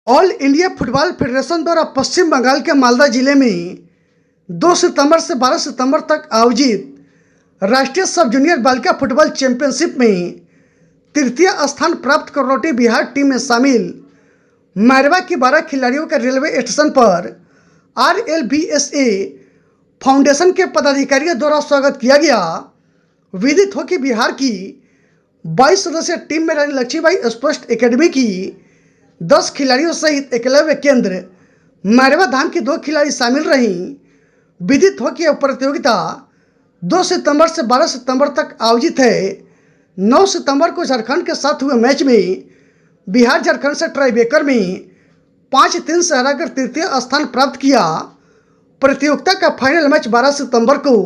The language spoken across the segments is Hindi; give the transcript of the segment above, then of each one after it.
ऑल इंडिया फुटबॉल फेडरेशन द्वारा पश्चिम बंगाल के मालदा जिले में 2 सितंबर से 12 सितंबर तक आयोजित राष्ट्रीय सब जूनियर बालिका फुटबॉल चैंपियनशिप में तृतीय स्थान प्राप्त करौटी बिहार टीम में शामिल मैरवा की 12 खिलाड़ियों का रेलवे स्टेशन पर RLBSA फाउंडेशन के पदाधिकारियों द्वारा स्वागत किया गया। विदित हो कि बिहार की 22 सदस्यीय टीम में रानी लक्ष्मीबाई स्पोर्ट्स एकेडमी की 10 खिलाड़ियों सहित एकलव्य केंद्र मैरवा धाम की 2 खिलाड़ी शामिल रहीं। विदित हो कि यह प्रतियोगिता 2 सितंबर से 12 सितंबर तक आयोजित है। 9 सितंबर को झारखंड के साथ हुए मैच में बिहार झारखंड से ट्राईबेकर में 5-3 से हराकर तृतीय स्थान प्राप्त किया। प्रतियोगिता का फाइनल मैच 12 सितंबर को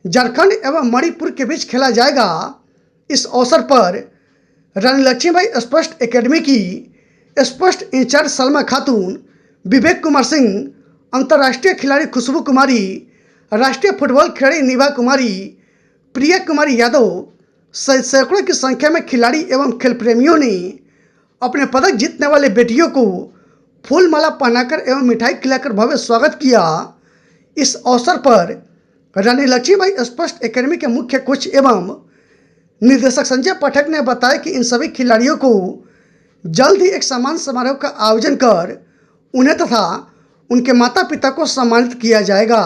झारखंड एवं मणिपुर के बीच खेला जाएगा। इस अवसर पर रानी लक्ष्मीबाई स्पोर्ट्स एकेडमी की स्पोर्ट्स इंचार्ज सलमा खातून, विवेक कुमार सिंह, अंतर्राष्ट्रीय खिलाड़ी खुशबू कुमारी, राष्ट्रीय फुटबॉल खिलाड़ी निभा कुमारी, प्रिया कुमारी यादव सहित सैकड़ों की संख्या में खिलाड़ी एवं खेल प्रेमियों ने अपने पदक जीतने वाले बेटियों को फूल माला पहनाकर एवं मिठाई खिलाकर भव्य स्वागत किया। इस अवसर पर रानी लक्ष्मीबाई स्पोर्ट्स एकेडमी के मुख्य कोच एवं निर्देशक संजय पाठक ने बताया कि इन सभी खिलाड़ियों को जल्द ही एक सम्मान समारोह का आयोजन कर उन्हें तथा उनके माता पिता को सम्मानित किया जाएगा।